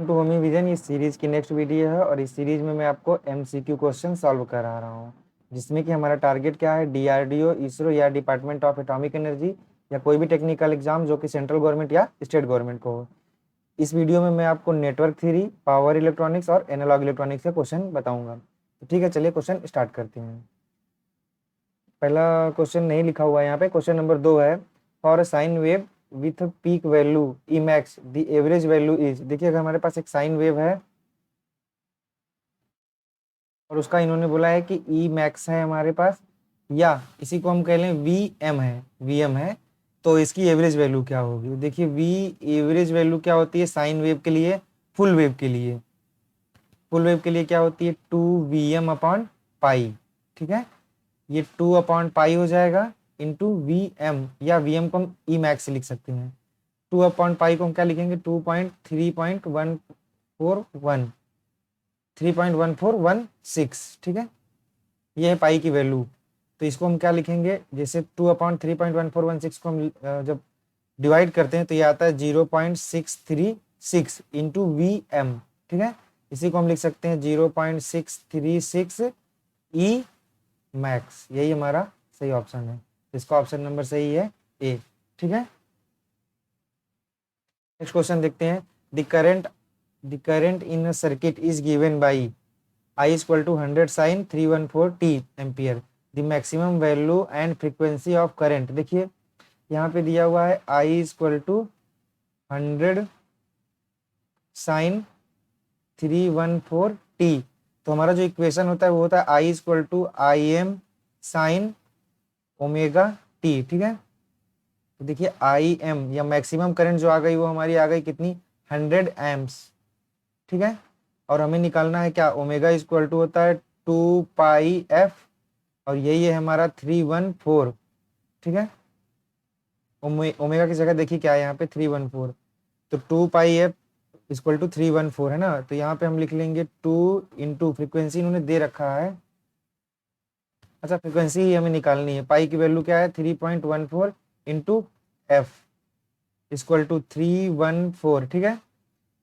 To Homi vision, ये series की next video है और इस सीरीज में मैं आपको एमसीक्यू क्वेश्चन सॉल्व करा रहा हूँ, जिसमें कि हमारा टारगेट क्या है, डीआरडीओ, इसरो या डिपार्टमेंट ऑफ एटॉमिक एनर्जी या कोई भी टेक्निकल एग्जाम जो कि सेंट्रल गवर्नमेंट या स्टेट गवर्नमेंट को हो। इस वीडियो में मैं आपको नेटवर्क थ्योरी, पावर इलेक्ट्रॉनिक्स और एनालॉग इलेक्ट्रॉनिक्स के क्वेश्चन बताऊंगा। तो ठीक है, चलिए क्वेश्चन स्टार्ट करते हैं। पहला क्वेश्चन नहीं लिखा हुआ है यहाँ पे। क्वेश्चन नंबर 2 है, for sine wave with peak value E max the average value is. देखिए, अगर हमारे पास एक साइन वेव है और उसका इन्होंने बोला है कि ई मैक्स है हमारे पास, या इसी को हम कह लें वी एम है, तो इसकी एवरेज वैल्यू क्या होगी। देखिए, वी एवरेज वैल्यू क्या होती है साइन वेव के लिए, फुल वेव के लिए, फुल वेव के लिए क्या होती है, 2 Vm/π। ठीक है, ये 2/π हो जाएगा इंटू वी एम, या वी एम को हम ई मैक्स से लिख सकते हैं। 2/π को हम क्या लिखेंगे, 3.1416। ठीक है, ये है पाई की वैल्यू। तो इसको हम क्या लिखेंगे, जैसे 2/3.1416 को हम जब डिवाइड करते हैं तो ये आता है 0.636 इंटू वी एम। ठीक है, इसी को हम लिख सकते हैं 0.636 ई मैक्स। यही हमारा सही ऑप्शन है, इसका ऑप्शन नंबर सही है ए। ठीक है, नेक्स्ट क्वेश्चन देखते हैं। The current in a circuit is given by I equal to 100 sine 314 t ampere. The maximum value and frequency of current. देखिए, यहाँ पे दिया हुआ है I equal to 100 sine 314 t। तो हमारा जो इक्वेशन होता है वो होता है I equal to I M sine omega T. ठीक है, तो देखिए आई एम या मैक्सिमम करंट जो आ गई वो हमारी आ गई कितनी, 100 एम्प्स। ठीक है, और हमें निकालना है क्या, ओमेगा इक्वल टू होता है 2 πf, और यही है हमारा 314। ठीक है, ओमेगा की जगह देखिए क्या है यहाँ पे, 314। तो 2 πf इक्वल टू 314 है ना, तो यहाँ पे हम लिख लेंगे 2 इंटू फ्रिक्वेंसी इन्होंने दे रखा है। अच्छा, फ्रिक्वेंसी ही हमें निकालनी है। पाई की वैल्यू क्या है, 3.14 इंटू एफ इक्वल टू 314। ठीक है,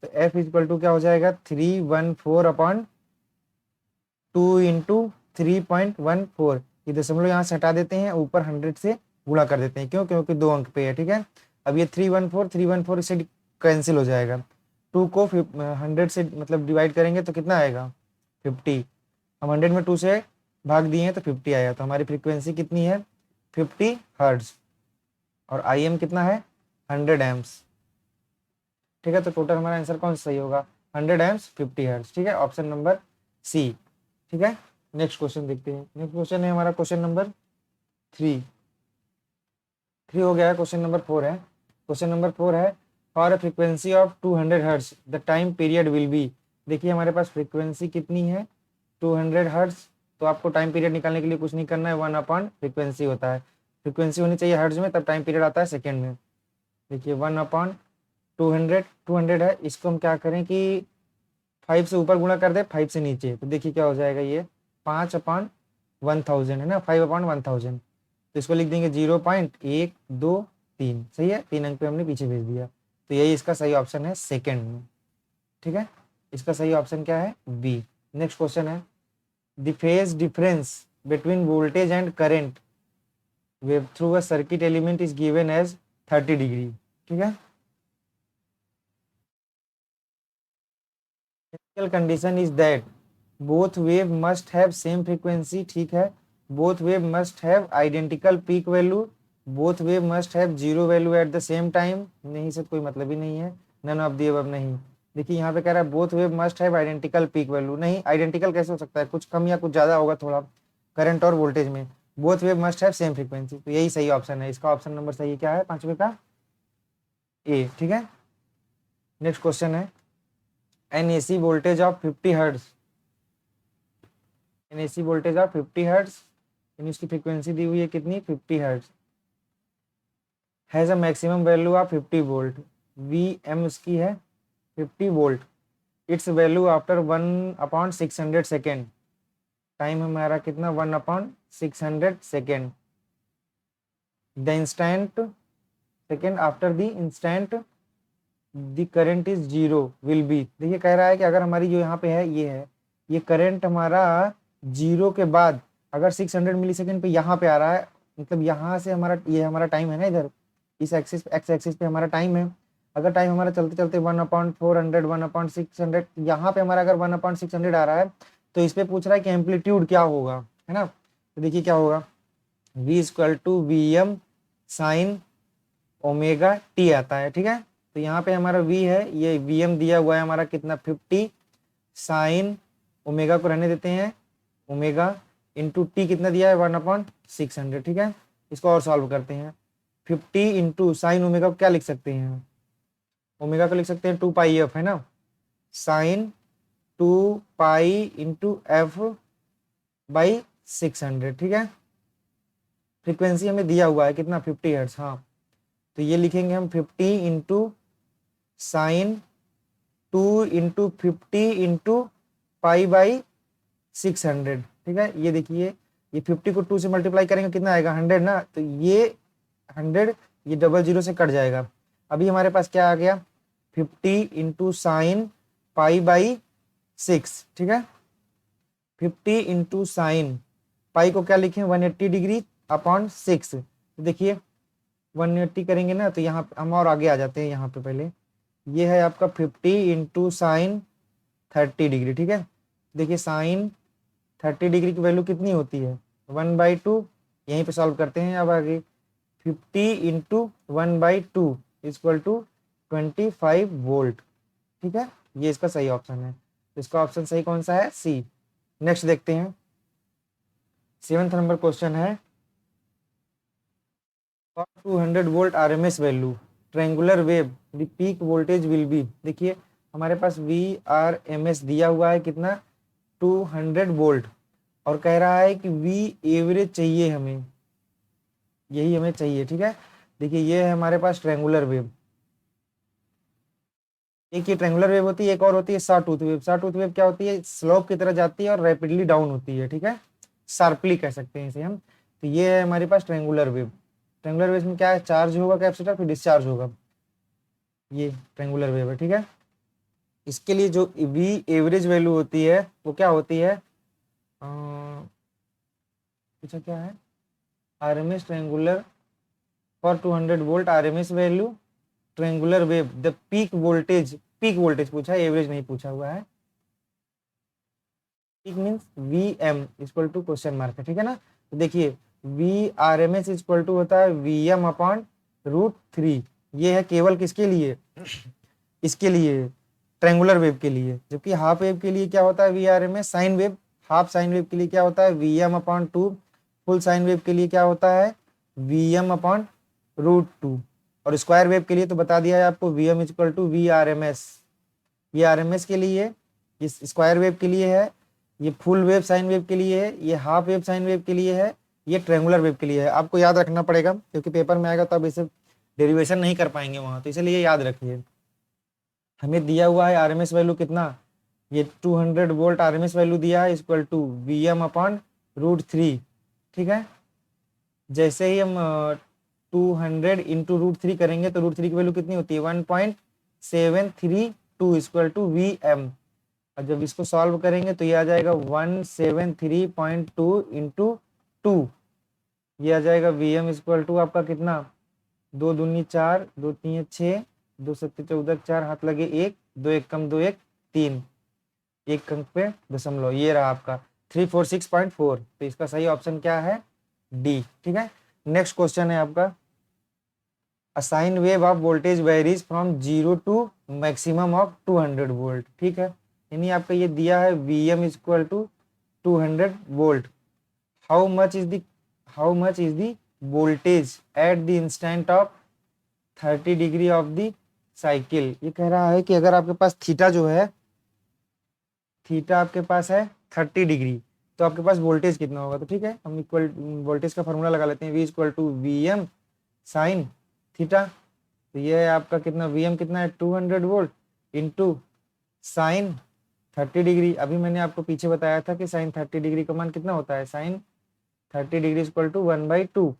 तो एफ इक्वल टू क्या हो जाएगा, 314/2 इंटू 3.14। ये दशमलव यहाँ से हटा देते हैं, ऊपर 100 से गुणा कर देते हैं। क्यों, क्योंकि 2 अंक पे है। ठीक है, अब ये 314 इससे कैंसिल हो जाएगा। 2 को 100 से मतलब डिवाइड करेंगे तो कितना आएगा, 50। हम 100 में 2 से भाग दिए हैं तो 50 आया। तो हमारी फ्रीक्वेंसी कितनी है, 50 हर्ट्ज, और आई एम कितना है, 100 एम्प्स। ठीक है, तो टोटल हमारा आंसर कौन सा सही होगा, 100 एम्प्स 50 हर्ट्ज। ठीक है, ऑप्शन नंबर सी। ठीक है, नेक्स्ट क्वेश्चन देखते हैं। नेक्स्ट क्वेश्चन है हमारा क्वेश्चन नंबर 3 हो गया है। क्वेश्चन नंबर 4 है। क्वेश्चन नंबर 4 है, for a frequency of 200 hertz the time period will be. देखिए, हमारे पास फ्रीक्वेंसी कितनी है, 200 हर्ट्ज। तो आपको टाइम पीरियड निकालने के लिए कुछ नहीं करना है, 1/फ्रीक्वेंसी होता है। फ्रीक्वेंसी होनी चाहिए हर्ट्ज में, तब टाइम पीरियड आता है सेकेंड में। देखिए 1/200 है, इसको हम क्या करें कि 5 से ऊपर गुणा कर दे, 5 से नीचे। तो देखिए क्या हो जाएगा, ये 5/1000 है ना, 5/1000। तो इसको लिख देंगे 0.123। सही है, 3 अंक पे हमने पीछे भेज दिया। तो यही इसका सही ऑप्शन है सेकेंड में। ठीक है, इसका सही ऑप्शन क्या है, बी। नेक्स्ट क्वेश्चन है, the phase difference between voltage and current wave through a circuit element is given as 30 degree. ठीक है, condition is that both wave must have same frequency. ठीक है, both wave must have identical peak value, both wave must have zero value at the same time. नहीं से कोई मतलब ही नहीं है, नन ऑफ दी अबव नहीं। देखिए, यहाँ पे कह रहा है both wave must have identical peak value. नहीं, आइडेंटिकल कैसे हो सकता है, कुछ कम या कुछ ज्यादा होगा थोड़ा करंट और वोल्टेज में। Both wave must have same frequency, तो यही सही ऑप्शन है। इसका ऑप्शन नंबर सही क्या है, पांचवे का ए। ठीक है, नेक्स्ट क्वेश्चन है, an AC voltage of 50 hertz, an AC voltage of 50 hertz, इसकी फ्रीक्वेंसी दी हुई है कितनी, 50 hertz, has a maximum value of 50 volt. V M इसकी है 50 volt. Its value after 1/600 second. Time हमारा कितना, 1/600 second. The instant second after the instant the current is zero will be, देखिए कह रहा है कि अगर हमारी जो यहाँ पे है ये करंट हमारा जीरो के बाद अगर 600 मिली सेकेंड पे यहाँ पे आ रहा है, मतलब यहाँ से हमारा ये हमारा टाइम है ना, इधर इस एक्सिस एक्स एक्सिस पे हमारा टाइम है। अगर टाइम हमारा चलते चलते 1/400 1/600 यहाँ पे हमारा अगर 1/600 आ रहा है, तो इस पे पूछ रहा है कि एम्पलीट्यूड क्या होगा, है ना। तो देखिए क्या होगा, v equal to V M sine omega T आता है, ठीक है। तो यहाँ पे हमारा v है, ये वी एम दिया हुआ है हमारा कितना 50 साइन ओमेगा को रहने देते हैं, ओमेगा इंटू टी कितना दिया है 1/600, ठीक है। इसको और सॉल्व करते हैं, 50 इंटू साइन ओमेगा को क्या लिख सकते हैं, ओमेगा को लिख सकते हैं 2πf, है ना, साइन 2π इंटू एफ बाई 600, ठीक है। फ्रीक्वेंसी हमें दिया हुआ है कितना 50 हर्ट्ज, हाँ। तो ये लिखेंगे हम 50 into sine 2 into 50 into pi by 600, ठीक है। ये देखिए ये 50 को 2 से मल्टीप्लाई करेंगे कितना आएगा 100 ना, तो ये 100 ये डबल जीरो से कट जाएगा। अभी हमारे पास क्या आ गया 50 इंटू साइन पाई बाई 6, ठीक है। 50 इंटू साइन पाई को क्या लिखें 180 डिग्री अपॉन 6, तो देखिए 180 करेंगे ना, तो यहाँ हम और आगे आ जाते हैं। यहाँ पे पहले ये है आपका 50 इंटू साइन 30 डिग्री, ठीक है। देखिए साइन 30 डिग्री की वैल्यू कितनी होती है 1/2, यहीं पे सॉल्व करते हैं अब आगे। 50 इंटू 1/2 इक्वल टू 25 वोल्ट, ठीक है। ये इसका सही ऑप्शन है, तो इसका ऑप्शन सही कौन सा है, सी। नेक्स्ट देखते हैं, 7th नंबर क्वेश्चन है, 200 volt RMS value triangular wave the peak voltage will be. देखिए हमारे पास वी आर एम एस दिया हुआ है कितना 200 वोल्ट, और कह रहा है कि वी एवरेज चाहिए हमें, यही हमें चाहिए, ठीक है। देखिए ये है हमारे पास ट्रायंगुलर वेव, एक ये ट्रायंगुलर वेव होती है, एक और होती है सॉटूथ वेव। सॉटूथ वेव क्या होती है, स्लोप की तरह जाती है और रैपिडली डाउन होती है, ठीक है, शार्पली कह सकते हैं इसे हम। तो ये है हमारे पास ट्रायंगुलर वेव। ट्रायंगुलर वेव में क्या है, चार्ज होगा कैपेसिटर फिर डिस्चार्ज होगा, ये ट्रायंगुलर वेव है, ठीक है। इसके लिए जो वी एवरेज वैल्यू होती है वो क्या होती है, पूछा क्या है, RMS triangular for 200 volt RMS value triangular wave the peak voltage पूछा है, एवरेज नहीं पूछा हुआ है। Peak means V M equal to question mark है, ठीक है ना। तो देखिए V R M S equal to होता है वी एम अपॉन √3, ये है केवल किसके लिए, इसके लिए ट्रायंगुलर वेव के लिए। जबकि हाफ वेव के लिए क्या होता है V R M S sine wave, half sine wave के लिए क्या होता है V M upon 2, full sine wave के लिए क्या होता है वी एम अपॉन √2, और स्क्वायर वेव के लिए तो बता दिया है आपको V M equal to V R M S. ये आर एम एस के लिए, ये स्क्वायर वेव के लिए है, ये फुल वेव साइन वेव के लिए है, ये हाफ वेव साइन वेव के लिए है, ये ट्रायंगुलर वेव के लिए है। आपको याद रखना पड़ेगा क्योंकि पेपर में आएगा तो आप इसे डेरिवेशन नहीं कर पाएंगे वहां, तो इसलिए याद रखिए। हमें दिया हुआ है आरएमएस वैल्यू कितना, ये 200 वोल्ट आरएमएस वैल्यू दिया है equal to V M upon √3, ठीक है। जैसे ही हम 200 इंटू √3 करेंगे तो √3 की वैल्यू कितनी होती है 1.732 इक्वल टू वी एम, और जब इसको सॉल्व करेंगे तो ये आ जाएगा 173.2 इंटू 2, ये आ जाएगा वी एम इक्वल टू आपका कितना 2 दूनी 4, 2 3 6, 2 7 14, 4 हाथ लगे 1, 2 1 कम 2 1 3, एक अंक पे दशमलव, ये रहा आपका 346.4। तो इसका सही ऑप्शन क्या है डी, ठीक है। नेक्स्ट क्वेश्चन है आपका, a sine wave of voltage varies from 0 to maximum of 200 volt, ठीक है। यानी आपका ये दिया है V M equal to 200 volt, how much is the voltage at the instant of 30 degree of the cycle. ये कह रहा है कि अगर आपके पास थीटा जो है, थीटा आपके पास है 30 डिग्री, तो आपके पास वोल्टेज कितना होगा। तो ठीक है, हम इक्वल वोल्टेज का फॉर्मूला लगा लेते हैं, v equal to V M sine theta. तो ये है आपका कितना, वी एम कितना है 200 वोल्ट इंटू साइन 30 डिग्री। अभी मैंने आपको पीछे बताया था कि साइन 30 डिग्री का मान कितना होता है, साइन 30 डिग्री इक्वल टू 1/2।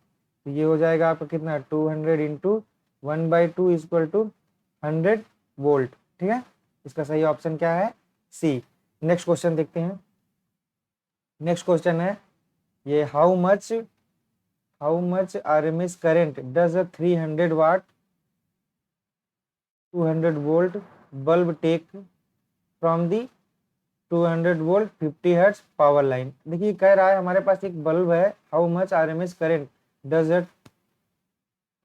तो ये हो जाएगा आपका कितना 200 इंटू 1/2 इक्वल टू 100 वोल्ट। ठीक है, इसका सही ऑप्शन क्या है? सी। नेक्स्ट क्वेश्चन देखते हैं। नेक्स्ट क्वेश्चन है ये, how much RMS current does a 300 watt 200 volt bulb take from the 200 volt 50 hertz power line. देखिए कह रहा है हमारे पास एक बल्ब है, how much RMS current does a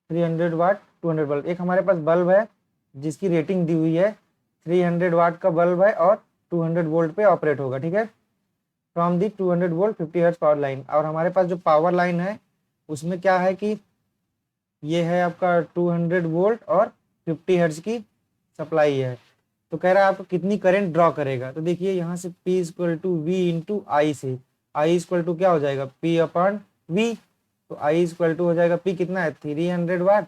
300 watt 200 bulb. एक हमारे पास बल्ब है जिसकी रेटिंग दी हुई है, 300 वाट का बल्ब है और 200 वोल्ट पे ऑपरेट होगा। ठीक है, from the 200 volt 50 hertz power line. और हमारे पास जो पावर लाइन है उसमें क्या है कि ये है आपका 200 वोल्ट और 50 हर्ट्ज की सप्लाई है। तो कह रहा है आपको कितनी करंट ड्रॉ करेगा। तो देखिए यहाँ से P equal to V into I से, आई इक्वल टू क्या हो जाएगा? P upon V. तो आई इक्वल टू हो जाएगा P कितना है? 300 वाट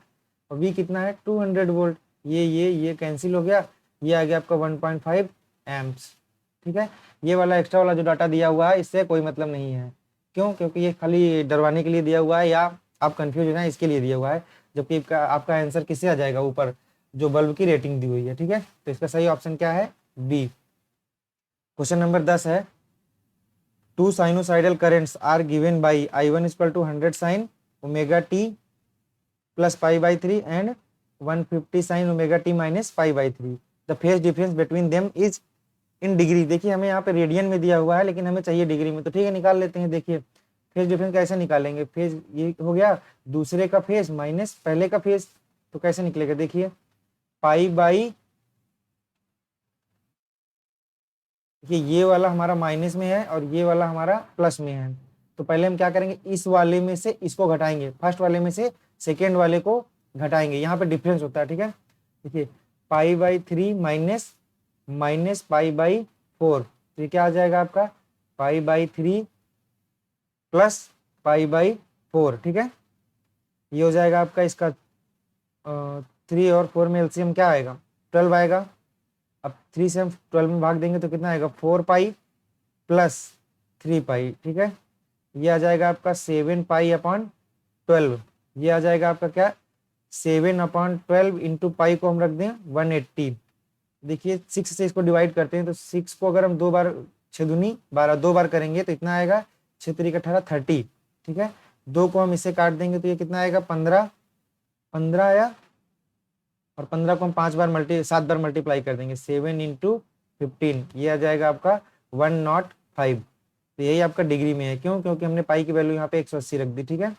और V कितना है? 200 वोल्ट। ये कैंसिल हो गया, ये आ गया आपका 1.5 एम्प्स। ठीक है, ये वाला एक्स्ट्रा वाला जो डाटा दिया हुआ है इससे कोई मतलब नहीं है। क्यों? क्योंकि ये खाली डरवाने के लिए दिया हुआ है या आप कंफ्यूज हो जाए इसके लिए दिया हुआ है, जबकि आपका आंसर किससे आ जाएगा? ऊपर जो बल्ब की रेटिंग दी हुई है। ठीक है, तो इसका सही ऑप्शन क्या है? बी। क्वेश्चन नंबर 10 है, two sinusoidal currents are given by I1 equal to 100 sine omega T plus pi by 3 and 150 sine omega T minus pi by 3। The phase difference between them is in degree. देखिए हमें यहाँ पे radian में दिया हुआ है लेकिन हमें चाहिए डिग्री में, तो ठीक है निकाल लेते हैं। देखिए फेज डिफरेंस कैसे निकालेंगे? फेज ये हो गया दूसरे का फेज माइनस पहले का फेज, तो कैसे निकलेगा? देखिए पाई बाई, देखिए ये वाला हमारा माइनस में है और ये वाला हमारा प्लस में है। तो पहले हम क्या करेंगे, इस वाले में से इसको घटाएंगे, फर्स्ट वाले में से सेकेंड वाले को घटाएंगे, यहाँ पे डिफरेंस होता है। ठीक है, देखिए पाई by 3 minus minus pi by 4, तो ये क्या आ जाएगा आपका? पाई बाई 3 प्लस पाई बाई 4। ठीक है, ये हो जाएगा आपका इसका 3 और 4 में एलसीएम क्या आएगा? 12 आएगा। अब 3 से हम 12 में भाग देंगे तो कितना आएगा? 4 पाई प्लस 3 पाई। ठीक है, ये आ जाएगा आपका 7 पाई अपॉन 12। ये आ जाएगा आपका क्या? 7 अपॉन 12 इंटू पाई को हम रख दें 180। देखिए 6 से इसको डिवाइड करते हैं तो 6 को अगर हम 2 बार, 6 दूनी 12, 2 बार करेंगे तो इतना आएगा 6 3 18 30। ठीक है, 2 को हम इससे काट देंगे तो ये कितना आएगा? 15 15 आया, और 15 को हम 7 बार मल्टीप्लाई कर देंगे, 7 इंटू 15, ये आ जाएगा आपका 105। तो यही आपका डिग्री में है। क्यों? क्योंकि हमने पाई की वैल्यू यहाँ पे 180 रख दी। ठीक है,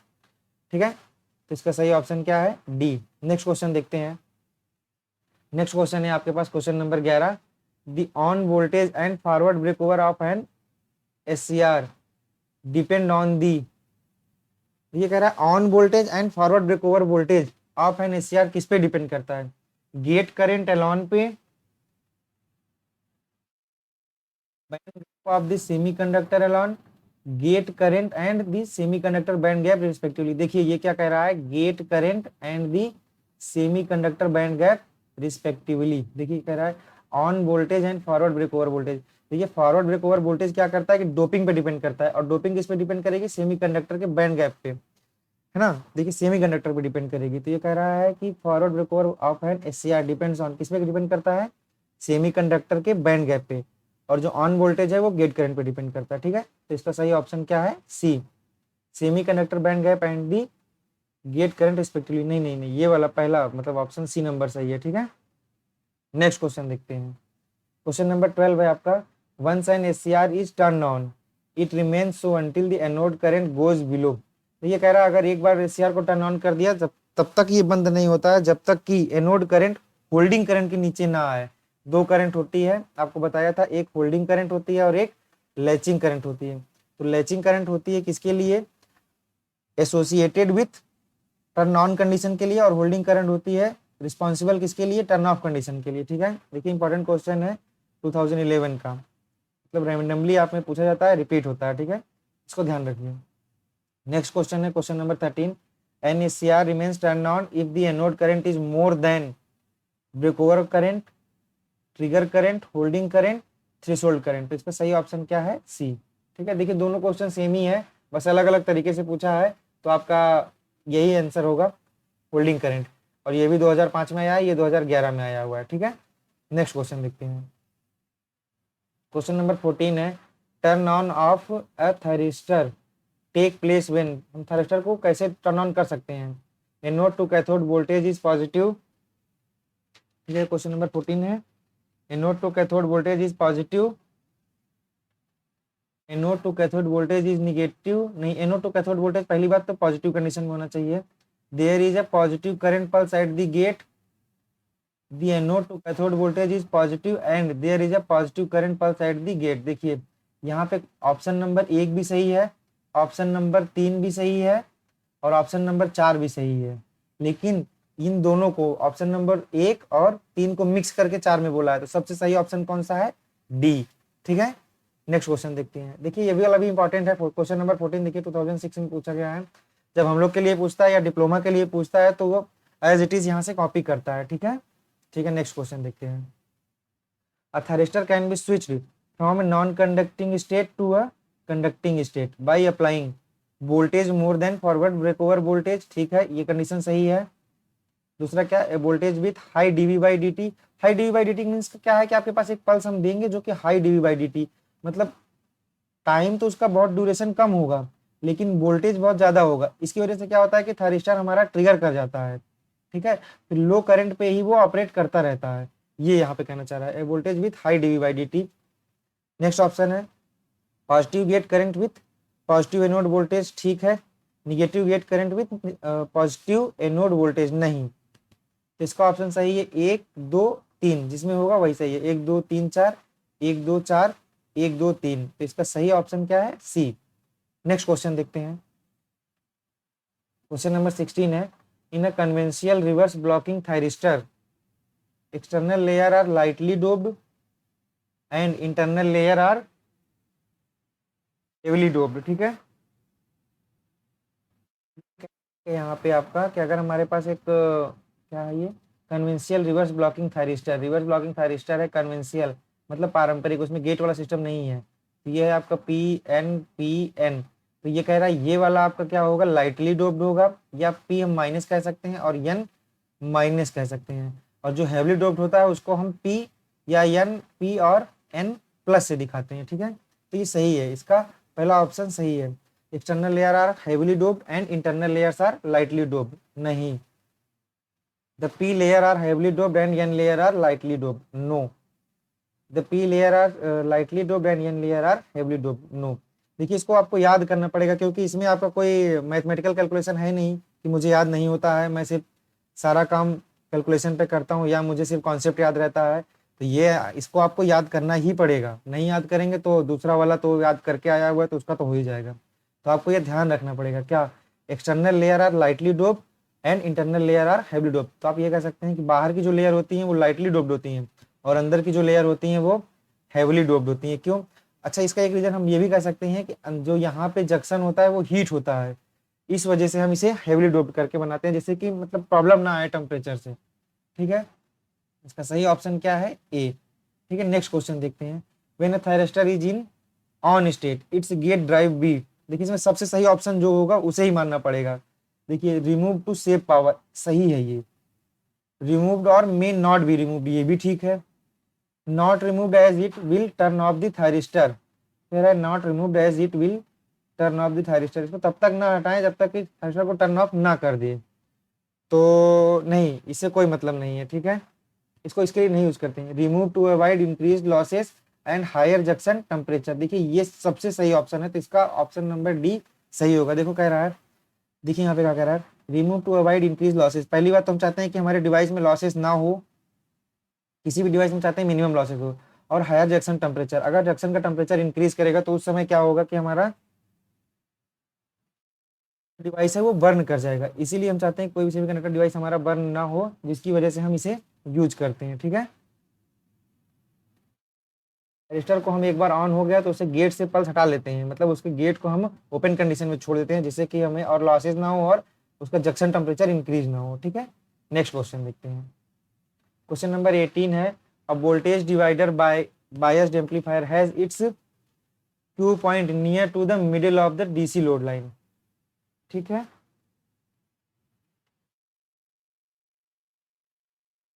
ठीक है, तो इसका सही ऑप्शन क्या है? डी। नेक्स्ट क्वेश्चन देखते हैं। नेक्स्ट क्वेश्चन है आपके पास question number 11, the on voltage and forward break over of an SCR depend on the. ये कह रहा है on voltage and forward break over voltage of an SCR किस पे डिपेंड करता है? गेट करंट एलॉन पे, of the semiconductor alone, gate current and the semiconductor band gap respectively. देखिए ये क्या कह रहा है? Gate current and the semiconductor band gap respectively. देखिए कह रहा है on voltage and forward break over voltage. देखिए फॉरवर्ड ब्रेक ओवर वोल्टेज क्या करता है कि डोपिंग पे डिपेंड करता है, और डोपिंग किस पे डिपेंड करेगी? सेमीकंडक्टर के बैंड गैप पे, है ना। देखिए सेमीकंडक्टर पे डिपेंड करेगी। तो ये कह रहा है कि forward break over of an SCR depends on, किस पे डिपेंड करता है? सेमीकंडक्टर के बैंड गैप पे, और जो ऑन वोल्टेज है वो गेट करंट पे डिपेंड करता है। ठीक है, तो इसका सही ऑप्शन क्या है? C, semiconductor band gap and the gate current respectively. नहीं नहीं नहीं, ये वाला पहला मतलब ऑप्शन सी नंबर सही है। ठीक है, नेक्स्ट क्वेश्चन देखते हैं। क्वेश्चन नंबर 12 है आपका, once an SCR is turn on it remains so until the anode current goes below. तो ये कह रहा है अगर एक बार SCR को टर्न ऑन कर दिया तब तक ये बंद नहीं होता है जब तक कि एनोड करंट होल्डिंग करंट के नीचे ना आए। 2 करंट होती है, आपको बताया था, एक होल्डिंग करंट होती है और एक लैचिंग करंट होती है। तो लैचिंग करंट होती है किसके लिए? Associated with turn on condition के लिए, और होल्डिंग करंट होती है रिस्पॉन्सिबल किसके लिए? टर्न ऑफ कंडीशन के लिए। ठीक है, देखिए इंपॉर्टेंट क्वेश्चन है 2011 का, मतलब रैंडमली आप में पूछा जाता है, रिपीट होता है। ठीक है, इसको ध्यान रखिए। नेक्स्ट क्वेश्चन है question number 13, an SCR remains turn on if the anode current is more than break over current, trigger current, holding current, threshold current. तो इसका सही ऑप्शन क्या है? सी। ठीक है, देखिए दोनों क्वेश्चन सेम ही है, बस अलग अलग तरीके से पूछा है, तो आपका यही आंसर होगा होल्डिंग करंट। और ये भी 2005 में आया है, ये 2011 में आया हुआ है। ठीक है, नेक्स्ट क्वेश्चन देखते हैं। क्वेश्चन नंबर 14 है, turn on of a thyristor take place when. हम थायरिस्टर को कैसे टर्न ऑन कर सकते हैं? Anode to cathode voltage is positive. ये क्वेश्चन नंबर 14 है। Anode to cathode voltage is positive, anode to cathode voltage is negative. नहीं, anode to cathode voltage पहली बात तो पॉजिटिव कंडीशन में होना चाहिए। There is a positive current pulse at the gate, the anode to cathode voltage is positive and there is a positive current pulse at the gate. देखिए यहाँ पे option number 1 भी सही है, ऑप्शन नंबर 3 भी सही है और ऑप्शन नंबर 4 भी सही है, लेकिन इन दोनों को ऑप्शन नंबर 1 और 3 को मिक्स करके 4 में बोला है, तो सबसे सही ऑप्शन कौन सा है? डी। ठीक है, नेक्स्ट क्वेश्चन देखते हैं। देखिए ये भी वाला भी इंपॉर्टेंट है। क्वेश्चन नंबर 14 देखिए 2006 में पूछा गया है। जब हम लोग के लिए पूछता है या डिप्लोमा के लिए पूछता है तो वो एज इट इज यहाँ से कॉपी करता है। ठीक है, ठीक है, नेक्स्ट क्वेश्चन देखते हैं। A thyristor can be switched from a non conducting state to a conducting state by applying voltage more than forward breakover voltage. ठीक है, ये कंडीशन सही है। दूसरा क्या है? Voltage with high DV by D T. High DV by D T means क्या है कि आपके पास एक पल्स हम देंगे जो कि high DV by D T, मतलब टाइम तो उसका बहुत ड्यूरेशन कम होगा लेकिन वोल्टेज बहुत ज्यादा होगा। इसकी वजह से क्या होता है कि थायरिस्टर हमारा ट्रिगर कर जाता है। ठीक है, फिर लो करंट पे ही वो ऑपरेट करता रहता है, ये यहाँ पे कहना चाह रहा है, voltage with high DV by D T. Next option है positive gate current with positive anode voltage. ठीक है, negative gate current with positive anode voltage नहीं। तो इसका ऑप्शन सही है 1 2 3, जिसमें होगा वही सही है। 1 2 3 4, 1 2 4, 1 2 3। तो इसका सही ऑप्शन क्या है? सी। नेक्स्ट क्वेश्चन देखते हैं। क्वेश्चन नंबर 16 है, in a conventional reverse blocking thyristor external layer are lightly doped and internal layer are heavily doped. ठीक है, यहाँ पे आपका क्या, अगर हमारे पास एक क्या है ये कन्वेंशियल रिवर्स ब्लॉकिंग थायरिस्टर है कन्वेंशियल, मतलब पारंपरिक, उसमें गेट वाला सिस्टम नहीं है। तो ये है आपका PN। तो ये कह रहा है ये वाला आपका क्या होगा? लाइटली डोप्ड होगा, या P हम माइनस कह सकते हैं और N माइनस कह सकते हैं। और जो हेवली डोप्ड होता है उसको हम P या N, P और N प्लस से दिखाते हैं। ठीक है, तो ये सही है, इसका पहला ऑप्शन सही है। External layer are heavily doped and internal layers are lightly doped। नहीं, the P layer are heavily doped and N layer are lightly doped। no, the P layer are lightly doped and N layer are heavily doped। no। देखिए इसको आपको याद करना पड़ेगा क्योंकि इसमें आपका कोई मैथमेटिकल कैलकुलेशन है नहीं कि मुझे याद नहीं होता है, मैं सिर्फ सारा काम कैलकुलेशन पे करता हूँ या मुझे सिर्फ कॉन्सेप्ट याद रहता है। तो ये इसको आपको याद करना ही पड़ेगा, नहीं याद करेंगे तो दूसरा वाला तो याद करके आया हुआ है तो उसका तो हो ही जाएगा। तो आपको ये ध्यान रखना पड़ेगा क्या, external layer are lightly dope and internal layer are heavily dope. तो आप ये कह सकते हैं कि बाहर की जो लेयर होती हैं वो लाइटली डोप्ड होती हैं और अंदर की जो लेयर होती हैं वो हेवली डोप्ड होती हैं। क्यों? अच्छा, इसका एक रीजन हम ये भी कह सकते हैं कि जो यहाँ पे जंक्शन होता है वो हीट होता है, इस वजह से हम इसे हेवली डोप्ड करके बनाते हैं, जिससे कि मतलब प्रॉब्लम ना आए टेम्परेचर से। ठीक है, इसका सही ऑप्शन क्या है? ए। ठीक है, नेक्स्ट क्वेश्चन देखते हैं। When a thyristor is in on state its gate drive be. देखिए इसमें सबसे सही ऑप्शन जो होगा उसे ही मानना पड़ेगा। देखिए रिमूव टू सेव पावर सही है, ये रिमूव्ड और मे नॉट बी रिमूव्ड ये भी ठीक है। Not removed as it will turn off the thyristor, फिर है not removed as it will turn off the thyristor, इसको तब तक ना हटाएं जब तक कि थायरिस्टर को टर्न ऑफ ना कर दे। तो नहीं, इससे कोई मतलब नहीं है। ठीक है, इसको इसके लिए नहीं यूज करते हैं। Remove to avoid increase losses and higher junction temperature, देखिए ये सबसे सही ऑप्शन है, तो इसका ऑप्शन नंबर डी सही होगा। देखो कह रहा है, देखिए यहाँ पे क्या कह रहा है, remove to avoid increase losses. पहली बात तो हम चाहते हैं कि हमारे डिवाइस में लॉसेस ना हो, किसी भी डिवाइस में चाहते हैं मिनिमम लॉसेस हो। और हायर जंक्शन टेम्परेचर, अगर जंक्शन का टेम्परेचर इंक्रीज करेगा तो उस समय क्या होगा कि हमारा डिवाइस है वो बर्न कर जाएगा, इसीलिए हम चाहते हैं कोई भी सेमीकंडक्टर डिवाइस हमारा बर्न ना हो, जिसकी वजह से हम इसे यूज करते हैं। ठीक है, रजिस्टर को हम एक बार ऑन हो गया तो उसे गेट से पल्स हटा लेते हैं, मतलब उसके गेट को हम ओपन कंडीशन में छोड़ देते हैं जिससे कि हमें और लॉसेज ना हो और उसका जंक्शन टेम्परेचर इंक्रीज ना हो। ठीक है, नेक्स्ट क्वेश्चन देखते हैं। क्वेश्चन नंबर 18 है, a voltage divider biased amplifier has its Q point near to the middle of the DC load line. ठीक है,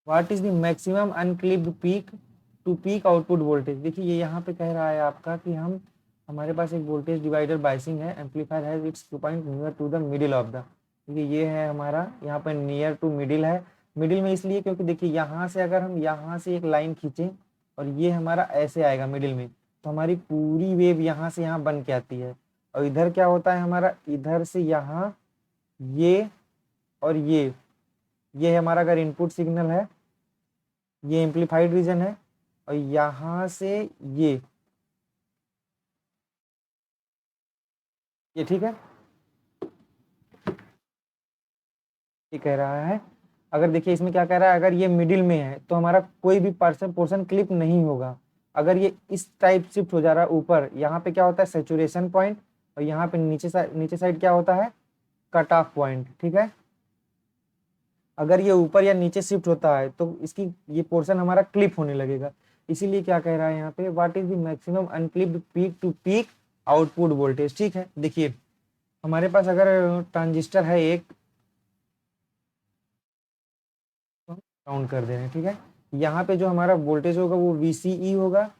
what is the maximum unclipped peak to peak output voltage. देखिए ये यहाँ पे कह रहा है आपका कि हम हमारे पास एक वोल्टेज डिवाइडर बायसिंग है, amplifier has its point near to the middle of the, देखिए ये है हमारा यहाँ पे नियर टू मिडिल है। मिडिल में इसलिए क्योंकि देखिए यहाँ से अगर हम यहाँ से एक लाइन खींचें और ये हमारा ऐसे आएगा मिडिल में, तो हमारी पूरी वेव यहाँ से यहाँ बन के आती है। और इधर क्या होता है हमारा, इधर से यहाँ ये और ये है हमारा अगर इनपुट सिग्नल है, ये एम्पलीफाइड रीजन है, और यहाँ से ये ठीक है। ये कह रहा है अगर देखिए इसमें क्या कह रहा है, अगर ये मिडिल में है तो हमारा कोई भी पोर्शन क्लिप नहीं होगा। अगर ये इस टाइप शिफ्ट हो जा रहा है ऊपर, यहाँ पे क्या होता है सैचुरेशन पॉइंट, और यहाँ पे नीचे साइड क्या होता है कट ऑफ पॉइंट, ठीक है। अगर ये ऊपर या नीचे शिफ्ट होता है तो इसकी ये पोर्शन हमारा क्लिप होने लगेगा। इसीलिए क्या कह रहा है यहाँ पे, what is the maximum unclipped peak to peak output voltage, ठीक है। देखिए हमारे पास अगर ट्रांजिस्टर है एक, काउंट कर दे रहे हैं, ठीक है। यहाँ पे जो हमारा वोल्टेज होगा वो VCE होगा,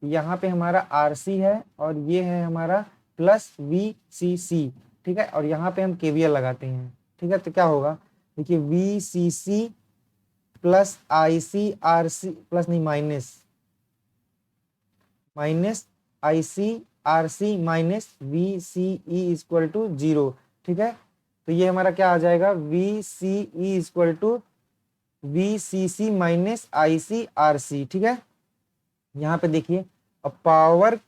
यहाँ पे हमारा RC है, और ये है हमारा प्लस VCC, ठीक है। और यहाँ पे हम KVL लगाते हैं, ठीक है। तो क्या होगा देखिए VCC प्लस ICRC प्लस नहीं minus ICRC minus VCE equal to 0, ठीक है। तो ये हमारा क्या आ जाएगा VCE equal to VCC minus ICRC, ठीक है। यहाँ पे देखिए अब पावर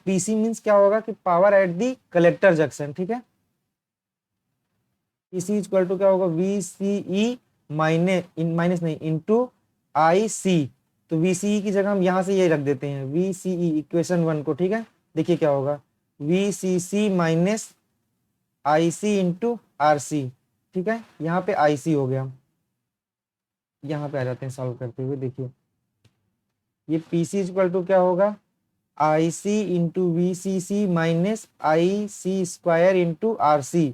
PC मीन्स क्या होगा कि power at the collector junction, ठीक है। PC इक्वल टू क्या होगा VCE माइनस नहीं इंटू IC, तो VCE की जगह हम यहाँ से ये रख देते हैं VCE इक्वेशन 1 को, ठीक है। देखिए क्या होगा VCC minus IC into RC, ठीक है। यहाँ पे IC हो गया, यहाँ पे आ जाते हैं सॉल्व करते हुए। देखिए ये PC इक्वल टू क्या होगा IC into VCC minus IC square into RC।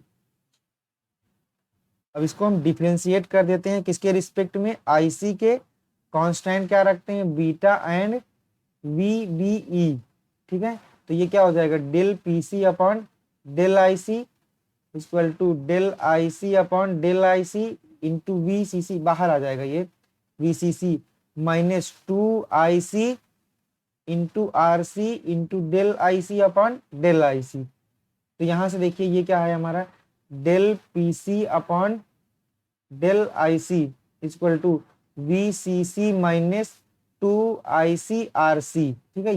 अब इसको हम डिफ्रेंशिएट कर देते हैं किसके रिस्पेक्ट में, IC के कांस्टेंट क्या रखते हैं बीटा एंड VBE, ठीक है। तो ये क्या हो जाएगा del PC upon del IC equal to del IC upon del IC into VCC, बाहर आ जाएगा ये VCC minus 2IC into RC into del IC upon del IC। तो यहाँ से देखिए ये क्या है हमारा del PC upon del IC equal to VCC minus 2IC/RC, ठीक है।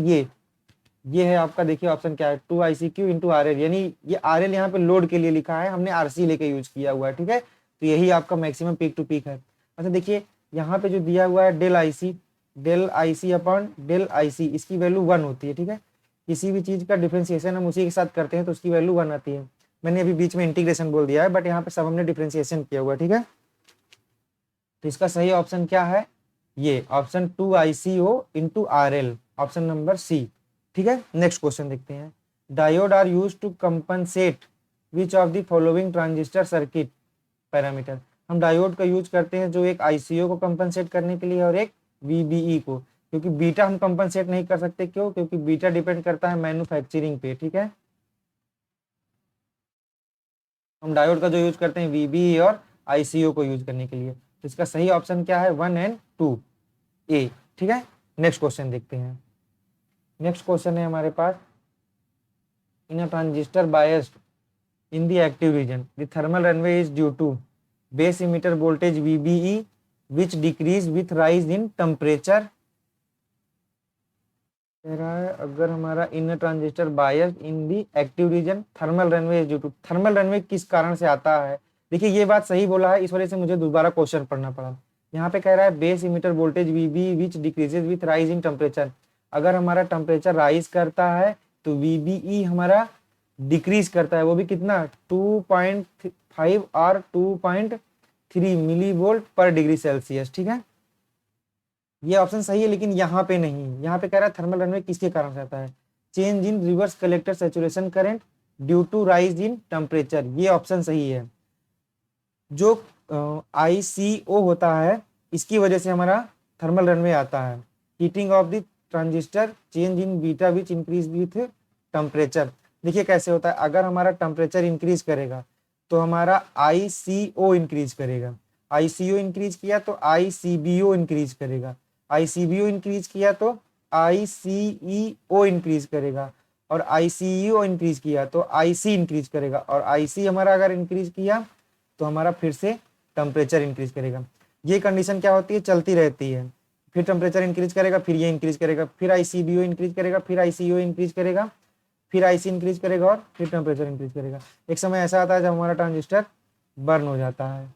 ये है आपका, देखिए ऑप्शन क्या है 2ICQ इंटू RL, यानी ये RL यहाँ पे लोड के लिए लिखा है, हमने RC लेके यूज किया हुआ है, ठीक है। तो यही आपका मैक्सिमम पीक टू पीक है। अच्छा देखिए यहाँ पे जो दिया हुआ है del IC upon del IC, इसकी वैल्यू 1 होती है, ठीक है। किसी भी चीज का डिफ्रेंसिएशन हम उसी के साथ करते हैं तो उसकी वैल्यू 1 आती है। मैंने अभी बीच में इंटीग्रेशन बोल दिया है, बट यहाँ पे सब हमने डिफ्रेंसिएशन किया हुआ है, ठीक है। तो इसका सही ऑप्शन क्या है, ये option 2ICO into RL, option number C, ठीक है। नेक्स्ट क्वेश्चन देखते हैं। Diode are use to compensate which of the following transistor circuit parameter. हम डायोड का यूज करते हैं जो एक ICO को कंपनसेट करने के लिए और एक VBE को, क्योंकि बीटा हम कंपनसेट नहीं कर सकते, क्यों, क्योंकि बीटा डिपेंड करता है मैन्युफैक्चरिंग पे, ठीक है। हम डायोड का जो यूज करते हैं VBE और ICO को यूज करने के लिए। तो इसका सही ऑप्शन क्या है 1 और 2 A, ठीक है। नेक्स्ट क्वेश्चन देखते हैं। नेक्स्ट क्वेश्चन है हमारे पास, in a transistor biased in the active region the thermal runaway is due to base emitter voltage VBE which decrease with rise in temperature। कह रहा है अगर हमारा in transistor biased in the active region thermal runaway is due to, thermal runaway किस कारण से आता है। देखिए ये बात सही बोला है, इस वजह से मुझे दोबारा क्वेश्चन पढ़ना पड़ा। यहाँ पे कह रहा है base emitter voltage VBE which decreases with rise in temperature। अगर हमारा टेम्परेचर राइज करता है तो VBE हमारा डिक्रीज करता है, वो भी कितना 2.5 और 2.3 मिली वोल्ट पर डिग्री सेल्सियस, ठीक है। ये ऑप्शन सही है, लेकिन यहाँ पे नहीं, यहाँ पे कह रहा है थर्मल रनवे किसके कारण से आता है, change in reverse collector saturation current due to rise in temperature, ये ऑप्शन सही है। जो ICO होता है इसकी वजह से हमारा थर्मल रनवे आता है। Heating of the transistor change in beta which increase with temperature. देखिए कैसे होता है, अगर हमारा टेम्परेचर इंक्रीज करेगा तो हमारा ICO इंक्रीज करेगा, ICO इंक्रीज किया तो ICBO इंक्रीज करेगा, ICBO इंक्रीज किया तो ICEO इंक्रीज करेगा, और ICEO इंक्रीज किया तो IC इंक्रीज करेगा, और IC हमारा अगर इंक्रीज किया तो हमारा फिर से टेम्परेचर इंक्रीज करेगा। ये कंडीशन क्या होती है, चलती रहती है। फिर टेम्परेचर इंक्रीज करेगा, फिर ये इंक्रीज करेगा, फिर ICBO इंक्रीज करेगा, फिर ICO इंक्रीज करेगा, फिर IC इंक्रीज करेगा, और फिर टेम्परेचर इंक्रीज करेगा। एक समय ऐसा आता है जब हमारा ट्रांजिस्टर बर्न हो जाता है।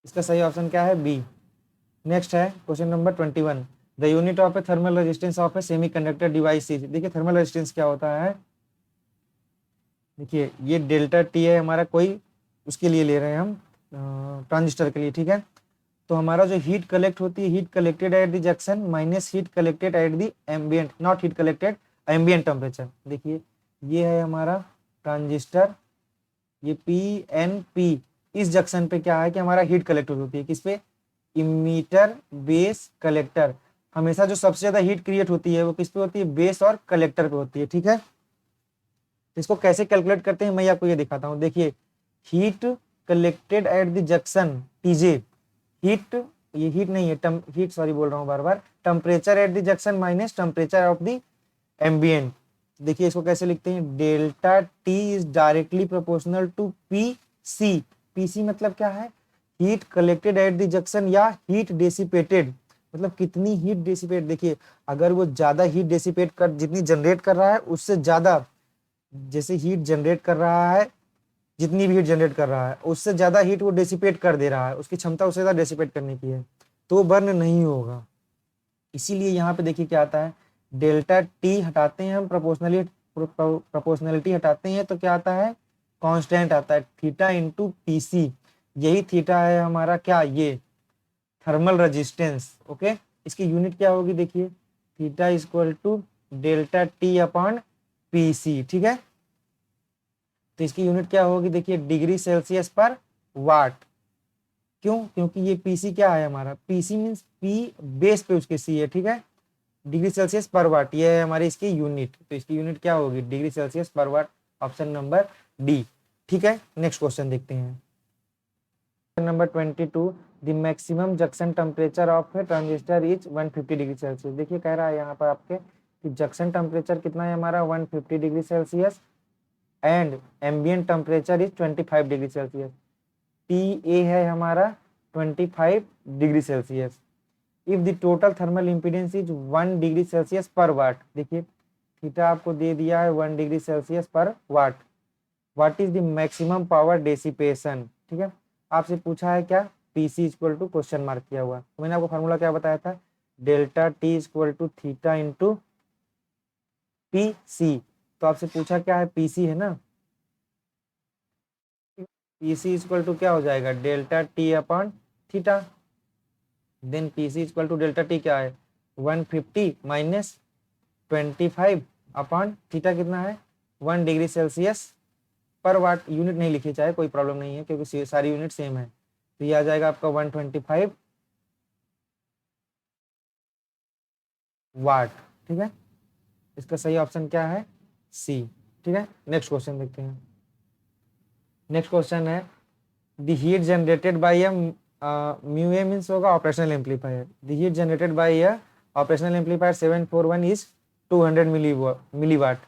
इसका सही ऑप्शन क्या है, बी। नेक्स्ट है question number 21। The unit of A thermal resistance of A semiconductor device is. देखिए थर्मल रेजिस्टेंस क्या होता है, देखिए ये डेल्टा टी है हमारा, कोई उसके लिए ले रहे हैं हम ट्रांजिस्टर के लिए, ठीक है। तो हमारा जो हीट कलेक्ट होती है, heat collected at the junction minus heat collected at the ambient, not heat collected ambient temperature. देखिए ये है हमारा ट्रांजिस्टर, ये PNP, इस जंक्शन पे क्या है कि हमारा हीट कलेक्ट होती है, किस पे, इमीटर बेस कलेक्टर। हमेशा जो सबसे ज्यादा हीट क्रिएट होती है वो किस पे होती है, बेस और कलेक्टर पे होती है, ठीक है। इसको कैसे कैलकुलेट करते हैं मैं आपको ये दिखाता हूँ। देखिए heat collected at the junction TJ, heat, ये हीट नहीं है, हीट सॉरी बोल रहा हूँ बार बार, temperature at the junction minus temperature of the ambient. देखिए इसको कैसे लिखते हैं, delta T is directly proportional to PC। PC मतलब क्या है, heat collected at the junction या हीट डेसिपेटेड, मतलब कितनी हीट डेसिपेट। देखिए अगर वो ज्यादा हीट डेसिपेट कर, जितनी जनरेट कर रहा है उससे ज्यादा, जैसे हीट जनरेट कर रहा है, जितनी भी हीट जनरेट कर रहा है उससे ज्यादा हीट वो डेसिपेट कर दे रहा है, उसकी क्षमता उससे ज्यादा डेसिपेट करने की है, तो वो बर्न नहीं होगा। इसीलिए यहाँ पे देखिए क्या आता है, डेल्टा T हटाते हैं हम, प्रोपोर्शनलिटी हटाते हैं तो क्या आता है, कांस्टेंट आता है, थीटा इंटू PC। यही थीटा है हमारा क्या, ये थर्मल रेजिस्टेंस, ओके। इसकी यूनिट क्या होगी, देखिए theta equal to delta T upon PC, ठीक है। तो इसकी यूनिट क्या होगी, देखिए डिग्री सेल्सियस पर वाट। क्यों, क्योंकि ये PC क्या है हमारा, PC मीन्स P बेस पे उसके C है, ठीक है। डिग्री सेल्सियस पर वाट, ये है हमारी इसकी यूनिट, तो इसकी यूनिट क्या होगी, डिग्री सेल्सियस पर वाट, ऑप्शन नंबर D, ठीक है। नेक्स्ट क्वेश्चन देखते हैं, question number 22। The maximum junction temperature of A transistor is 150 degree Celsius. देखिए कह रहा है यहाँ पर आपके कि जंक्शन टेम्परेचर कितना है हमारा, 150 degree Celsius, and ambient temperature is 25 degree Celsius. TA है हमारा 25 degree Celsius. If the total thermal impedance is 1 degree Celsius per वाट। देखिए थीटा आपको दे दिया है 1 degree Celsius per watt. What is the maximum power dissipation, ठीक है। आपसे पूछा है क्या, PC equal to question mark किया हुआ, तो मैंने आपको फार्मूला क्या बताया था, delta T equal to theta into PC। तो आपसे पूछा क्या है, PC है ना, PC इक्वल टू क्या हो जाएगा, delta T upon theta. Then PC equal to delta T क्या है, 150 माइनस 25 अपॉन थीटा कितना है, 1 डिग्री सेल्सियस पर वाट। यूनिट नहीं लिखी चाहे कोई प्रॉब्लम नहीं है क्योंकि सारी यूनिट सेम है। तो ये आ जाएगा आपका 125 वाट, ठीक है। इसका सही ऑप्शन क्या है, C, ठीक है। नेक्स्ट क्वेश्चन देखते हैं। नेक्स्ट क्वेश्चन है, the heat generated by a mu A means होगा operational amplifier. The heat generated by a operational amplifier 741 is 200 milliwatt.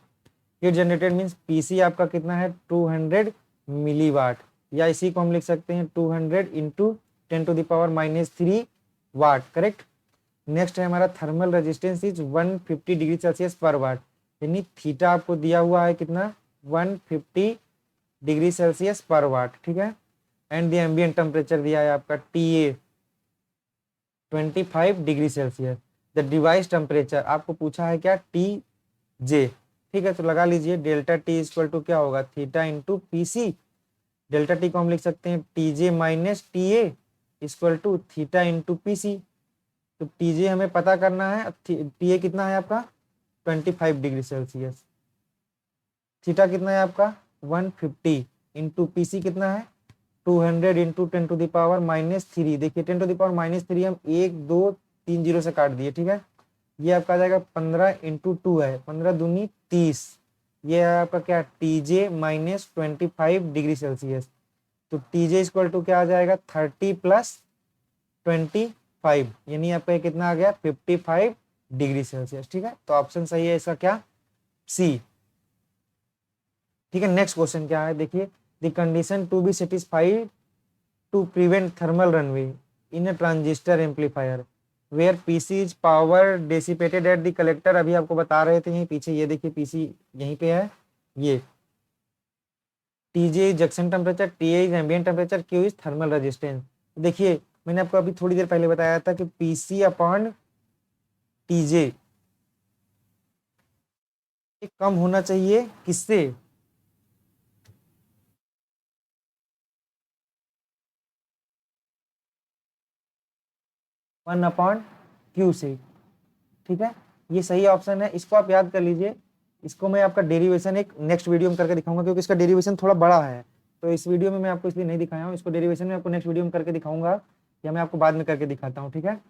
Heat generated means PC आपका कितना है, 200 मिलीवाट, या इसी को हम लिख सकते हैं 200 इंटू 10⁻³ वाट, करेक्ट। नेक्स्ट है हमारा thermal resistance is 150 degree Celsius per वाट, यानी थीटा आपको दिया हुआ है कितना, 150 डिग्री सेल्सियस पर वाट, ठीक है। एंड द एम्बिएंट टेम्परेचर दिया है आपका TA 25 degree Celsius. The device temperature आपको पूछा है क्या, TJ, ठीक है। तो लगा लीजिए डेल्टा T इक्वल टू क्या होगा, theta into PC। Delta T को हम लिख सकते हैं TJ minus TA equal to theta into PC। तो TJ हमें पता करना है, TA कितना है आपका 25 डिग्री सेल्सियस, थीटा कितना है आपका 150 इंटू PC कितना है 200 इंटू 10⁻³ देखिए 10⁻³ हम 1 2 3 जीरो से काट दिए, ठीक है। ये आपका आ जाएगा 15 इंटू 2 है, 15 दूनी 30। ये है आपका क्या, टीजे माइनस 25 डिग्री सेल्सियस। तो टीजे इक्वल टू क्या आ जाएगा, 30 प्लस 25, यानी आपका कितना आ गया, 55 डिग्री सेल्सियस, ठीक है। तो ऑप्शन सही है इसका क्या, सी, ठीक है। नेक्स्ट क्वेश्चन क्या है, देखिए the condition to be satisfied to prevent thermal runaway in a transistor amplifier where PC is power dissipated at the collector. अभी आपको बता रहे थे यहीं पीछे, ये देखिए पीसी यहीं पे है, ये TJ junction temperature, TA is ambient temperature, Q is thermal resistance. देखिए मैंने आपको अभी थोड़ी देर पहले बताया था कि पीसी अपॉन टीजे कम होना चाहिए किससे, 1/Q से, ठीक है। ये सही ऑप्शन है, इसको आप याद कर लीजिए। इसको मैं आपका डेरिवेशन एक नेक्स्ट वीडियो में करके दिखाऊंगा, क्योंकि इसका डेरिवेशन थोड़ा बड़ा है, तो इस वीडियो में मैं आपको इसलिए नहीं दिखाया हूँ। इसको डेरिवेशन में आपको नेक्स्ट वीडियो में करके दिखाऊंगा, या मैं आपको बाद में करके दिखाता हूँ, ठीक है।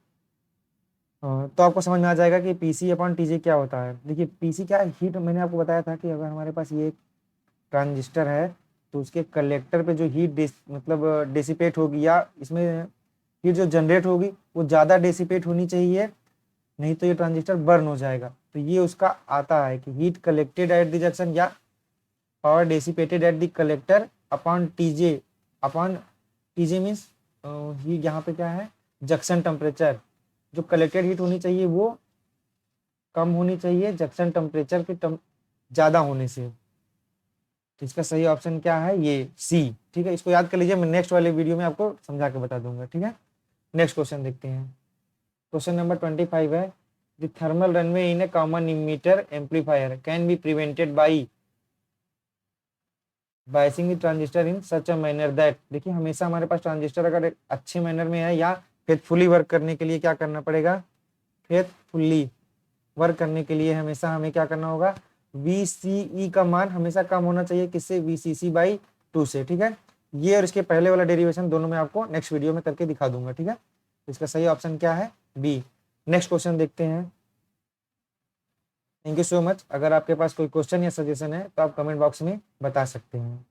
तो आपको समझ में आ जाएगा कि पीसी अपॉन टीजे क्या होता है। देखिए पीसी क्या है, हीट, मैंने आपको बताया था कि अगर हमारे पास ये ट्रांजिस्टर है तो उसके कलेक्टर पे जो हीट मतलब डेसिपेट होगी, या इसमें हीट जो जनरेट होगी वो ज़्यादा डेसिपेट होनी चाहिए, नहीं तो ये ट्रांजिस्टर बर्न हो जाएगा। तो ये उसका आता है कि heat collected at the junction या power dissipated at the collector upon TJ, upon TJ means heat, यहाँ पे क्या है, जंक्शन टेम्परेचर। जो कलेक्टेड हीट होनी चाहिए वो कम होनी चाहिए जंक्शन टेम्परेचर के ज़्यादा होने से। तो इसका सही ऑप्शन क्या है, ये सी, ठीक है। इसको याद कर लीजिए, मैं नेक्स्ट वाले वीडियो में आपको समझा के बता दूंगा, ठीक है। नेक्स्ट क्वेश्चन देखते हैं। क्वेश्चन नंबर 25 है, the thermal runaway in A common emitter amplifier can be prevented by biasing the transistor in such a manner that. देखिए हमेशा हमारे पास ट्रांजिस्टर अगर एक अच्छे मैनर में है या फेथफुली वर्क करने के लिए क्या करना पड़ेगा, फेथफुली वर्क करने के लिए हमेशा हमें क्या करना होगा, VCE का मान हमेशा कम होना चाहिए किससे, VCC/2 से, ठीक है। ये और इसके पहले वाला डेरिवेशन दोनों मैं आपको नेक्स्ट वीडियो में करके दिखा दूंगा, ठीक है। इसका सही ऑप्शन क्या है, बी। नेक्स्ट क्वेश्चन देखते हैं। Thank you so much. अगर आपके पास कोई क्वेश्चन या सजेशन है तो आप कमेंट बॉक्स में बता सकते हैं।